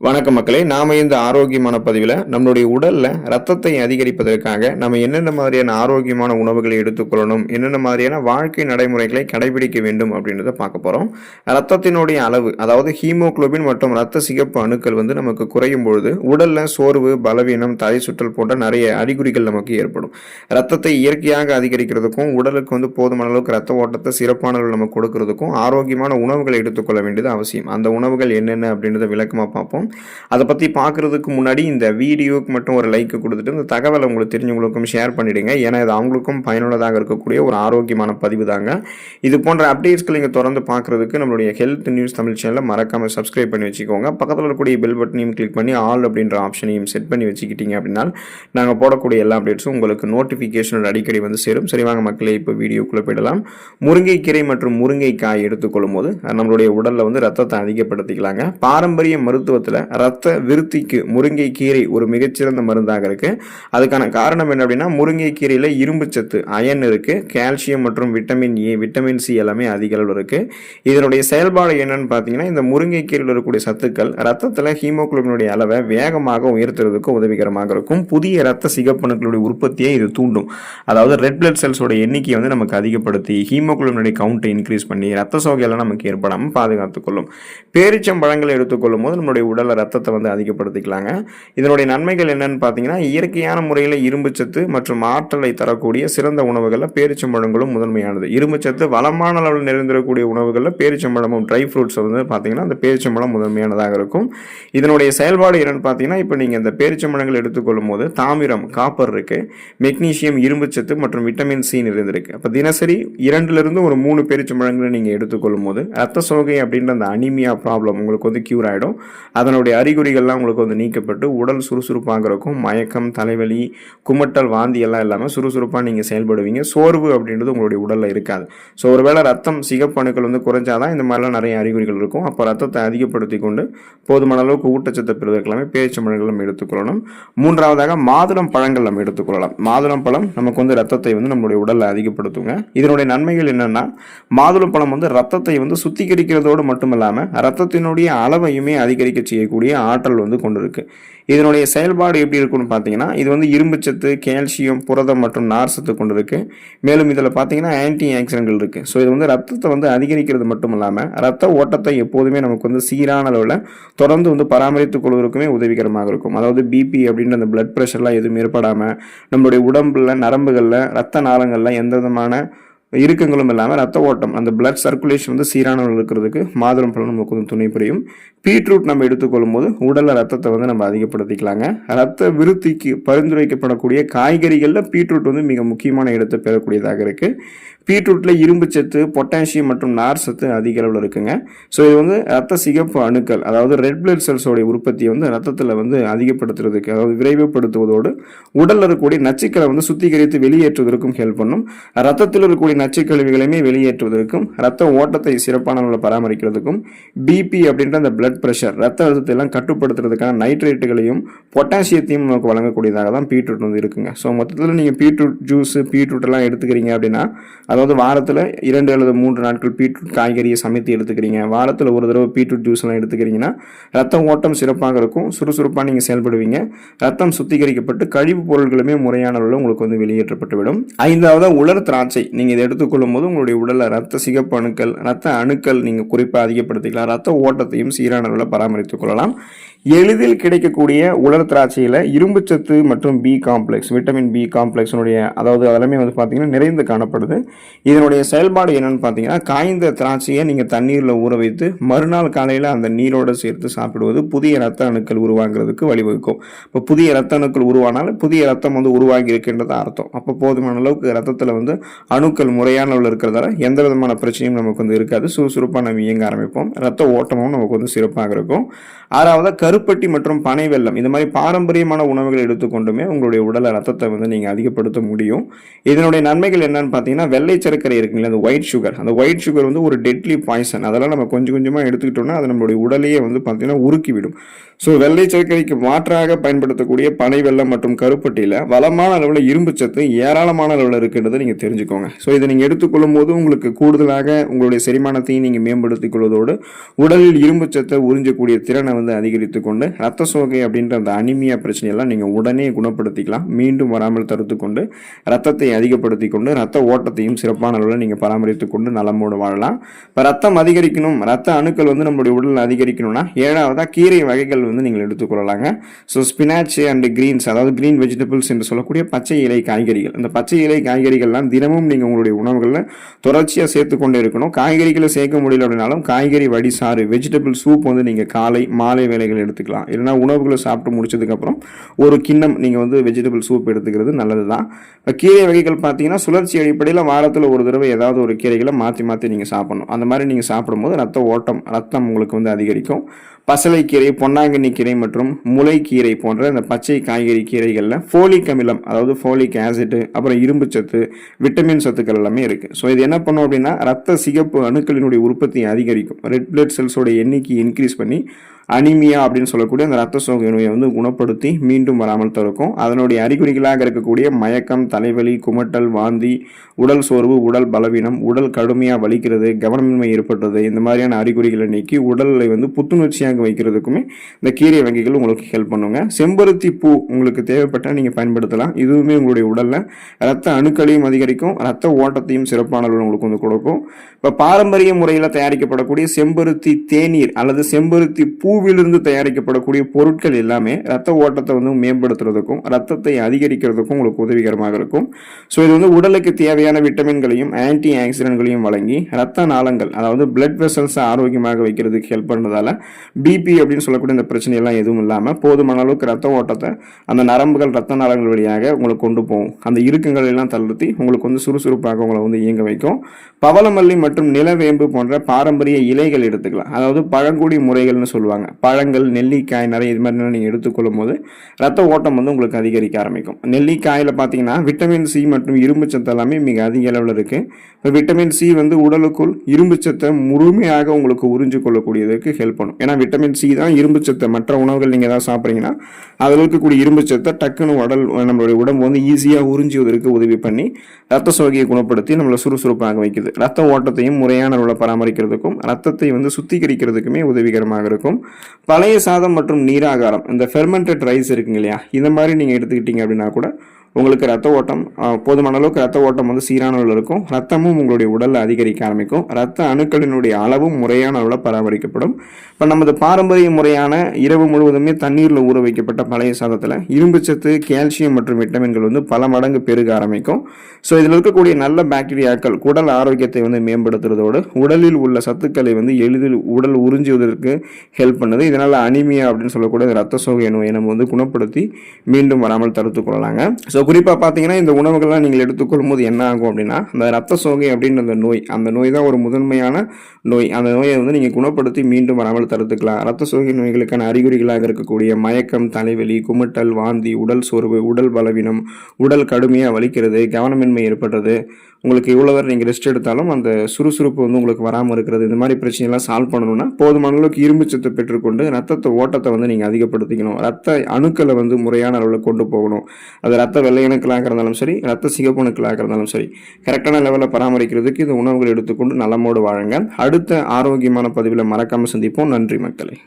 வணக்கம் மக்களே, நாம இந்த ஆரோக்கியமான பதிவில் நம்மளுடைய உடல்ல ரத்தத்தை அதிகரிப்பதற்காக நம்ம என்னென்ன மாதிரியான ஆரோக்கியமான உணவுகளை எடுத்துக்கொள்ளணும், என்னென்ன மாதிரியான வாழ்க்கை நடைமுறைகளை கடைபிடிக்க வேண்டும் அப்படின்றத பார்க்க போறோம். ரத்தத்தினுடைய அளவு, அதாவது ஹீமோகுளோபின் மற்றும் ரத்த சிகப்பு அணுக்கள் நமக்கு குறையும் பொழுது உடல்ல சோர்வு, பலவீனம், தலை சுற்றல் போன்ற நிறைய அறிகுறிகள் நமக்கு ஏற்படும். ரத்தத்தை இயற்கையாக அதிகரிக்கிறதுக்கும் உடலுக்கு போதுமான அளவுக்கு ரத்த ஓட்டத்தை சிறப்பான அளவில் நமக்கு கொடுக்கறதுக்கும் ஆரோக்கியமான உணவுகளை எடுத்துக்கொள்ள வேண்டியது அவசியம். அந்த உணவுகள் என்னென்ன அப்படின்றத விளக்கமாக பார்ப்போம். அதை பற்றி பார்க்குறதுக்கு முன்னாடி இந்த வீடியோக்கு மட்டும் ஒரு லைக் கொடுத்துட்டு இந்த தகவலை உங்களுக்கு தெரிஞ்சவங்களுக்கும் ஷேர் பண்ணிவிடுங்க. ஏன்னா இது அவங்களுக்கும் பயனுள்ளதாக இருக்கக்கூடிய ஒரு ஆரோக்கியமான பதிவு தாங்க. இது போன்ற அப்டேட்ஸ்களை நீங்கள் தொடர்ந்து பார்க்குறதுக்கு நம்மளுடைய ஹெல்த் நியூஸ் தமிழ் சேனலை மறக்காமல் சப்ஸ்கிரைப் பண்ணி வச்சுக்கோங்க. பக்கத்தில் இருக்கக்கூடிய பெல் பட்டனையும் கிளிக் பண்ணி ஆல் அப்படின்ற ஆப்ஷனையும் செட் பண்ணி வச்சுக்கிட்டீங்க அப்படின்னா நாங்கள் போடக்கூடிய எல்லா அப்டேட்ஸும் உங்களுக்கு நோட்டிஃபிகேஷன் அடிக்கடி சேரும். சரி வாங்க மக்களே, இப்போ வீடியோக்குள்ளே போயிடலாம். முருங்கைக்கீரை மற்றும் முருங்கைக்காய் எடுத்துக்கொள்ளும் போது நம்மளுடைய உடலில் ரத்தத்தை அதிகப்படுத்திக்கலாங்க. பாரம்பரிய மருத்துவத்தில் ரத்த விருத்திக்கு முருங்கைக்கீரை ஒரு மிகச்சிறந்த மருந்தாக இருக்கு. அதுக்கான காரணம் என்ன அப்படின்னா, முருங்கைக்கீரையில் இரும்பு சத்து, அயன் இருக்கு, கால்சியம் மற்றும் விட்டமின் ஏ, விட்டமின் சி எல்லாமே அதிக அளவு இருக்கு. இதனுடைய செயல்பாடு என்னன்னு பார்த்தீங்கன்னா, இந்த முருங்கைக்கீரையில் இருக்கக்கூடிய சத்துக்கள் ரத்தத்தில் ஹீமோகுளோபினுடைய அளவை வேகமாக உயர்த்துறதுக்கு உதவிகரமாக இருக்கும். புதிய ரத்த சிகப்பணுக்களுடைய உற்பத்தியை இது தூண்டும். அதாவது ரெட் பிளட் செல்ஸோட எண்ணிக்கையை நமக்கு அதிகப்படுத்தி ஹீமோகுளோபினுடைய கவுண்டை இன்க்ரீஸ் பண்ணி ரத்த சோகையெல்லாம் நமக்கு ஏற்படாமல் பாதுகாத்துக் கொள்ளும். பேரிச்சம்பழங்களை எடுத்துக்கொள்ளும் போது நம்மளுடைய உடல் ரத்தத்தை அதிகப்படுத்திக்கலாங்க. இதனுடைய நன்மைகள் என்னன்னு பார்த்தீங்கன்னா, இயற்கையான முறையில் இரும்பு சத்து மற்றும் ஆற்றலை தரக்கூடிய சிறந்த உணவுகளில் பேரிச்சம்பழங்களும் முதன்மையானது. இரும்பு சத்து வளமான அளவில் நிறைந்திருக்கக்கூடிய உணவுகளில் பேரிச்சம்பழமும் ட்ரை ஃப்ரூட்ஸ் பார்த்தீங்கன்னா அந்த பேரிச்சம்பழம் முதன்மையானதாக இருக்கும். இதனுடைய செயல்பாடு என்னன்னு பார்த்தீங்கன்னா, இப்போ நீங்கள் இந்த பேரிச்சம்பழங்கள் எடுத்துக்கொள்ளும் போது தாமிரம், காப்பர் இருக்கு, மெக்னீசியம், இரும்பு சத்து மற்றும் விட்டமின் சி நிறைந்திருக்கு. அப்போ தினசரி 2லிருந்து ஒரு 3 பேரிச்சம்பழங்களை நீங்கள் எடுத்துக்கொள்ளும் போது ரத்த சோகை அப்படின்ற அந்த அனிமியா ப்ராப்ளம் உங்களுக்கு கியூர் ஆகிடும். அதனுடைய அறிகுறிகள்லாம் உங்களுக்கு நீக்கப்பட்டு உடல் சுறுசுறுப்பாக இருக்கும். மயக்கம், தலைவலி, குமட்டல், வாந்தி எல்லாம் இல்லாமல் சுறுசுறுப்பாக நீங்கள் செயல்படுவீங்க. சோர்வு அப்படின்றது உங்களுடைய உடலில் இருக்காது. ஸோ ஒருவேளை ரத்தம் சிகப்பு அணுக்கள் குறைஞ்சாதான் இந்த மாதிரிலாம் நிறைய அறிகுறிகள் இருக்கும். அப்போ ரத்தத்தை அதிகப்படுத்தி கொண்டு போதுமான அளவுக்கு ஊட்டச்சத்தை பெறுவதற்கெல்லாமே பேரிச்சம்பழங்கள் நம்ம எடுத்துக்கொள்ளணும். மூன்றாவதாக மாதுளம் பழங்கள் நம்ம எடுத்துக்கொள்ளலாம். மாதுளம் பழம் நமக்கு ரத்தத்தை நம்மளுடைய உடலில் அதிகப்படுத்துங்க. இதனுடைய நன்மைகள் என்னன்னா, மாதுளம் பழம் ரத்தத்தை சுத்திகரிக்கிறதோடு மட்டும் இல்லாமல் ரத்தத்தினுடைய அளவையுமே அதிகரிக்க செய்யக்கூடிய ஆற்றல் கொண்டிருக்கு. இதனுடைய செயல்பாடு எப்படி இருக்குன்னு பார்த்தீங்கன்னா, இது இரும்பு சத்து, கால்சியம், புரதம் மற்றும் நார் சத்து கொண்டிருக்கு. மேலும் இதில் பார்த்தீங்கன்னா ஆன்டி ஆக்சிடென்ட்கள் இருக்கு. ஸோ இது ரத்தத்தை அதிகரிக்கிறது மட்டும் இல்லாமல் ரத்த ஓட்டத்தை எப்போதுமே நமக்கு சீரான அளவில் தொடர்ந்து பராமரித்துக் கொள்வதற்குமே உதவிகரமாக இருக்கும். அதாவது பிபி அப்படின்ற அந்த பிளட் ப்ரெஷர்லாம் எதுவும் ஏற்படாமல் நம்மளுடைய உடம்புல, நரம்புகளில், ரத்த நாளங்களில் எந்த விதமான இறுக்கங்களும் இல்லாமல் ரத்த ஓட்டம், அந்த பிளட் சர்க்குலேஷன் சீரான இருக்கிறதுக்கு மாதுளம் பழம் நமக்கு துணை புரியும். பீட்ரூட் நம்ம எடுத்துக்கொள்ளும் போது உடலில் ரத்தத்தை நம்ம அதிகப்படுத்திக்கலாங்க. ரத்த விருத்திக்கு பரிந்துரைக்கப்படக்கூடிய காய்கறிகளில் பீட்ரூட் மிக முக்கியமான இடத்தை பெறக்கூடியதாக இருக்கு. பீட்ரூட்ல இரும்பு சத்து, பொட்டாசியம் மற்றும் நார் சத்து அதிக அளவில் இருக்குங்க. ஸோ இது ரத்த சிகப்பு அணுக்கள், அதாவது ரெட் பிளட் செல்ஸோடைய உற்பத்தியை ரத்தத்தில் அதிகப்படுத்துறதுக்கு, அதாவது விரைவுபடுத்துவதோடு உடலில் இருக்கக்கூடிய நச்சுக்களை சுத்திகரித்து வெளியேற்றுவதற்கும் ஹெல்ப் பண்ணும். ரத்தத்தில் இருக்கக்கூடிய நச்சுக்கழிவுகளையுமே வெளியேற்றுவதற்கும், ரத்த ஓட்டத்தை சிறப்பான அளவில் பராமரிக்கிறதுக்கும், பிபி அப்படின்ற அந்த பிளட் பிரஷர், ரத்த அழுத்தத்தை எல்லாம் கட்டுப்படுத்துறதுக்கான நைட்ரேட்டுகளையும் பொட்டாசியத்தையும் நமக்கு வழங்கக்கூடியதாக தான் பீட்ரூட் இருக்குங்க. ஸோ மொத்தத்தில் நீங்கள் பீட்ரூட் ஜூஸ், பீட்ரூட் எல்லாம் எடுத்துக்கிறீங்க அப்படின்னா, அதாவது வாரத்தில் 2 அல்லது 3 நாட்கள் பீட்ரூட் காய்கறியை சமைத்து எடுத்துக்கிறீங்க, வாரத்தில் ஒரு தடவை பீட்ரூட் ஜூஸ் எல்லாம் எடுத்துக்கிறீங்கன்னா ரத்த ஓட்டம் சிறப்பாக இருக்கும். சுறுசுறுப்பாக நீங்கள் செயல்படுவீங்க. ரத்தம் சுத்திகரிக்கப்பட்டு கழிவு பொருட்களுமே முறையான அளவில் உங்களுக்கு வெளியேற்றப்பட்டுவிடும். 5வது உலர் திராட்சை. நீங்கள் இதை எடுத்துக்கொள்ளும் போது உங்களுடைய உடலில் ரத்த சிகப்பு அணுக்கள், ரத்த அணுக்கள் நீங்கள் குறிப்பாக அதிகப்படுத்திக்கலாம். ரத்த ஓட்டத்தையும் சீரான அளவில் பராமரித்துக் கொள்ளலாம். எளிதில் கிடைக்கக்கூடிய உலர் திராட்சையில் இரும்பு சத்து மற்றும் பி காம்ப்ளெக்ஸ், விட்டமின் பி காம்ப்ளெக்ஸினுடைய, அதாவது அதெல்லாமே பார்த்தீங்கன்னா நிறைந்து காணப்படுது. இதனுடைய செயல்பாடு என்னன்னு பார்த்தீங்கன்னா, காய்ந்த திராட்சையை நீங்கள் தண்ணீரில் ஊற வைத்து மறுநாள் காலையில் அந்த நீரோடு சேர்த்து சாப்பிடுவது புதிய ரத்த அணுக்கள் உருவாகிறதுக்கு வழிவகுக்கும். இப்போ புதிய ரத்த அணுக்கள் உருவானால் புதிய ரத்தம் உருவாகி இருக்கின்றது அர்த்தம். அப்போ போதுமான அளவுக்கு ரத்தத்தில் அணுக்கள் முறையான அளவில் இருக்கிறதால எந்த விதமான பிரச்சனையும் நமக்கு இருக்காது. சுறுசுறுப்பாக நம்ம இயங்க ஆரம்பிப்போம். ரத்த ஓட்டமும் நமக்கு சிறப்பாக இருக்கும். 6வது கருப்பட்டி மற்றும் பனை வெல்லம். இந்த மாதிரி பாரம்பரியமான உணவுகளை எடுத்துக்கொண்டுமே உங்களுடைய உடல ரத்தத்தை நீங்கள் அதிகப்படுத்த முடியும். இதனுடைய நன்மைகள் என்னன்னு பார்த்தீங்கன்னா, வெள்ளை சர்க்கரை இருக்குங்களா, அந்த ஒயிட் சுகர், அந்த ஒயிட் சுகர் ஒரு டெட்லி பாய்சன். அதெல்லாம் நம்ம கொஞ்சம் கொஞ்சமாக எடுத்துக்கிட்டோம்னா அது நம்மளுடைய உடலையே பார்த்தீங்கன்னா உருக்கிவிடும். ஸோ வெள்ளை சர்க்கரைக்கு மாற்றாக பயன்படுத்தக்கூடிய பனை வெல்லம் மற்றும் கருப்பட்டியில் வளமான அளவில் இரும்பு சத்து ஏராளமான அளவில் இருக்குன்றதை நீங்கள் தெரிஞ்சுக்கோங்க. ஸோ இது இதை நீங்கள் எடுத்துக்கொள்ளும் போது உங்களுக்கு கூடுதலாக உங்களுடைய செரிமானத்தையும் நீங்கள் மேம்படுத்திக் கொள்வதோடு உடலில் இரும்பு சத்தை உறிஞ்சக்கூடிய திறனை வந்து அதிகரித்து கொண்டு ரத்த சோகை அப்படின்ற அந்த அனிமியா பிரச்சனையெல்லாம் நீங்கள் உடனே குணப்படுத்திக்கலாம். மீண்டும் வராமல் தடுத்து கொண்டு ரத்தத்தை அதிகப்படுத்தி கொண்டு ரத்த ஓட்டத்தையும் சிறப்பான அளவில் நீங்கள் பராமரித்து கொண்டு நலமோடு வாழலாம். இப்போ ரத்தம் அதிகரிக்கணும், ரத்த அணுக்கள் வந்து நம்மளுடைய உடலில் அதிகரிக்கணும்னா 7வதாக கீரை வகைகள் வந்து நீங்கள் எடுத்துக்கொள்ளலாங்க. ஸோ ஸ்பினாச் அண்ட் கிரீன்ஸ், அதாவது கிரீன் வெஜிடபிள்ஸ் என்று சொல்லக்கூடிய பச்சை இலை காய்கறிகள். இந்த பச்சை இலை காய்கறிகள்லாம் தினமும் நீங்கள் உங்களுடைய உணவுகளில் தொடர்ச்சியாக சேர்த்து கொண்டே இருக்கணும். காய்கறிகளை சேர்க்க முடியல அப்படின்னாலும் காய்கறி வடிசாறு, வெஜிடபிள் சூப் வந்து நீங்கள் காலை மாலை வேலைகள் எடுத்துக்கலாம். இல்லைனா உணவுகளை சாப்பிட்டு முடிச்சதுக்கப்புறம் ஒரு கிண்ணம் நீங்கள் வந்து வெஜிடபிள் சூப் எடுத்துக்கிறது நல்லது தான். கீரை வகைகள் பார்த்தீங்கன்னா சுழற்சி அடிப்படையில் வாரத்தில் ஒரு தடவை ஏதாவது ஒரு கீரைகளை மாற்றி மாற்றி நீங்கள் சாப்பிடணும். அந்த மாதிரி நீங்கள் சாப்பிடும்போது ரத்தம் உங்களுக்கு வந்து அதிகரிக்கும். பசலைக்கீரை, பொன்னாங்கண்ணி கீரை மற்றும் முளைக்கீரை போன்ற இந்த பச்சை காய்கறி கீரைகளில் ஃபோலிக் அமிலம், அதாவது ஃபோலிக் ஆசிட், அப்புறம் இரும்பு சத்து, விட்டமின் சத்துக்கள் எல்லாமே இருக்குது. ஸோ இது என்ன பண்ணும் அப்படின்னா ரத்த சிகப்பு அணுக்களினுடைய உற்பத்தியை அதிகரிக்கும். ரெட் பிளட் செல்ஸோட எண்ணிக்கை இன்க்ரீஸ் பண்ணி அனிமியா அப்படின்னு சொல்லக்கூடிய அந்த ரத்த சோகை நோயை வந்து குணப்படுத்தி மீண்டும் வராமல் தடுக்கும். அதனுடைய அறிகுறிகளாக இருக்கக்கூடிய மயக்கம், தலைவலி, குமட்டல், வாந்தி, உடல் சோர்வு, உடல் பலவீனம், உடல் கடுமையாக வலிக்கிறது, கவனமின்மை ஏற்படுறது, இந்த மாதிரியான அறிகுறிகளை நீக்கி உடலை வந்து புத்துணர்ச்சியாக வைக்கிறதுக்குமே இந்த கீரை வகைகள் உங்களுக்கு ஹெல்ப் பண்ணுங்க. செம்பருத்தி பூ உங்களுக்கு தேவைப்பட்டால் நீங்கள் பயன்படுத்தலாம். இதுவுமே உங்களுடைய உடலில் ரத்த அணுக்களையும் அதிகரிக்கும், ரத்த ஓட்டத்தையும் சிறப்பான அளவில் உங்களுக்கு வந்து கொடுக்கும். இப்போ பாரம்பரிய முறையில் தயாரிக்கப்படக்கூடிய செம்பருத்தி தேநீர் அல்லது செம்பருத்தி பூவிலிருந்து தயாரிக்கப்படக்கூடிய பொருட்கள் எல்லாமே ரத்த ஓட்டத்தை வந்து மேம்படுத்துறதுக்கும் ரத்தத்தை அதிகரிக்கிறதுக்கும் உங்களுக்கு உதவிகரமாக இருக்கும். ஸோ இது வந்து உடலுக்கு தேவையான விட்டமின்களையும் ஆன்டி ஆக்சிடென்ட்களையும் வழங்கி ரத்த நாளங்கள், அதாவது பிளட் வெசல்ஸ் ஆரோக்கியமாக வைக்கிறதுக்கு ஹெல்ப் பண்ணுறதால பிபி அப்படின்னு சொல்லக்கூடிய இந்த பிரச்சனையெல்லாம் எதுவும் இல்லாமல் போதுமான அளவுக்கு ரத்த ஓட்டத்தை அந்த நரம்புகள் ரத்த நாளங்கள் வழியாக உங்களுக்கு கொண்டு போகும். அந்த இறுக்கங்கள் எல்லாம் தளர்த்தி உங்களுக்கு வந்து சுறுசுறுப்பாக உங்களை வந்து இயங்க வைக்கும். பவளமல்லி மற்றும் நிலவேம்பு போன்ற பாரம்பரிய இலைகள் எடுத்துக்கலாம். அதாவது பழங்குடி முறைகள்னு சொல்லுவாங்க. பழங்கள், நெல்லிக்காய், நிறைய இது மாதிரி நீங்கள் எடுத்துக்கொள்ளும் போது ரத்த ஓட்டம் வந்து உங்களுக்கு அதிகரிக்க ஆரம்பிக்கும். நெல்லிக்காயில் பார்த்தீங்கன்னா விட்டமின் சி மற்றும் இரும்பு சத்து எல்லாமே மிக அதிக அளவில் இருக்குது. இப்போ விட்டமின் சி வந்து உடலுக்குள் இரும்பு சத்தை முழுமையாக உங்களுக்கு உறிஞ்சு கொள்ளக்கூடியதுக்கு ஹெல்ப் பண்ணும். ஏன்னா விட்டமின் சி தான் இரும்பு சத்தை. மற்ற உணவுகள் நீங்கள் ஏதாவது சாப்பிட்றீங்கன்னா அதில் இருக்கக்கூடிய இரும்பு சத்தை டக்குன்னு நம்மளுடைய உடம்பு வந்து ஈஸியாக உறிஞ்சுவதற்கு உதவி பண்ணி ரத்த சோகையை குணப்படுத்தி நம்மளை சுறுசுறுப்பாக வைக்குது. ரத்த ஓட்டத்தையும் முறையான அளவில் பராமரிக்கிறதுக்கும் ரத்தத்தை வந்து சுத்திகரிக்கிறதுக்குமே உதவிகரமாக இருக்கும். பழைய சாதம் மற்றும் நீராகாரம், இந்த ஃபெர்மெண்டட் ரைஸ் இருக்குங்க இல்லையா, இந்த மாதிரி நீங்கள் எடுத்துக்கிட்டீங்க அப்படின்னா கூட உங்களுக்கு ரத்த ஓட்டம் போதுமான அளவுக்கு ரத்த ஓட்டம் வந்து சீரான அளவில் இருக்கும். ரத்தமும் உங்களுடைய உடலில் அதிகரிக்க ஆரம்பிக்கும். ரத்த அணுக்களினுடைய அளவும் முறையான அளவில் பராமரிக்கப்படும். இப்போ நமது பாரம்பரிய முறையான இரவு முழுவதுமே தண்ணீரில் ஊற வைக்கப்பட்ட பழைய சாதத்தில் இரும்பு சத்து, கால்சியம் மற்றும் விட்டமின்கள் வந்து பல மடங்கு பெருக ஆரம்பிக்கும். ஸோ இதில் இருக்கக்கூடிய நல்ல பாக்டீரியாக்கள் உடல் ஆரோக்கியத்தை வந்து மேம்படுத்துறதோடு உடலில் உள்ள சத்துக்களை வந்து எளிதில் உடல் உறிஞ்சுவதற்கு ஹெல்ப் பண்ணுது. இதனால் அனிமியா அப்படின்னு சொல்லக்கூடிய ரத்த சோகை நோயை நம்ம வந்து குணப்படுத்தி மீண்டும் வராமல் தடுத்து கொள்ளலாங்க. ஸோ குறிப்பாக பார்த்தீங்கன்னா இந்த உணவுகள்லாம் நீங்கள் எடுத்துக்கொள்ளும் போது என்ன ஆகும் அப்படின்னா அந்த ரத்த சோகை அப்படின்ற அந்த நோய் தான் ஒரு முதன்மையான நோய். அந்த நோயை வந்து நீங்கள் குணப்படுத்தி மீண்டும் வராமல் தடுத்துக்கலாம். ரத்த சோகை நோய்களுக்கான அறிகுறிகளாக இருக்கக்கூடிய மயக்கம், தலைவலி, குமட்டல், வாந்தி, உடல் சோர்வு, உடல் பலவீனம், உடல் கடுமையாக வலிக்கிறது, கவனமின்மை ஏற்படுறது, உங்களுக்கு இவ்வளோ வரை நீங்கள் ரெஸ்ட் எடுத்தாலும் அந்த சுறுசுறுப்பு வந்து உங்களுக்கு வராமல் இருக்கிறது, இந்த மாதிரி பிரச்சனையெல்லாம் சால்வ் பண்ணணும்னா போதுமான அளவுக்கு இரும்பு சத்தை பெற்றுக்கொண்டு ரத்தத்தை ஓட்டத்தை வந்து நீங்கள் அதிகப்படுத்திக்கணும். ரத்த அணுக்களை வந்து முறையான அளவில் கொண்டு போகணும். அது ரத்த வெள்ளை அணுக்களாக இருந்தாலும் சரி, ரத்த சிகப்பு அணுக்களாக இருந்தாலும் சரி, கரெக்டான லெவலில் பராமரிக்கிறதுக்கு இந்த உணவுகள் எடுத்துக்கொண்டு நலமோடு வாழுங்க. அடுத்த ஆரோக்கியமான பதிவில் மறக்காமல் சந்திப்போம். நன்றி மக்களே.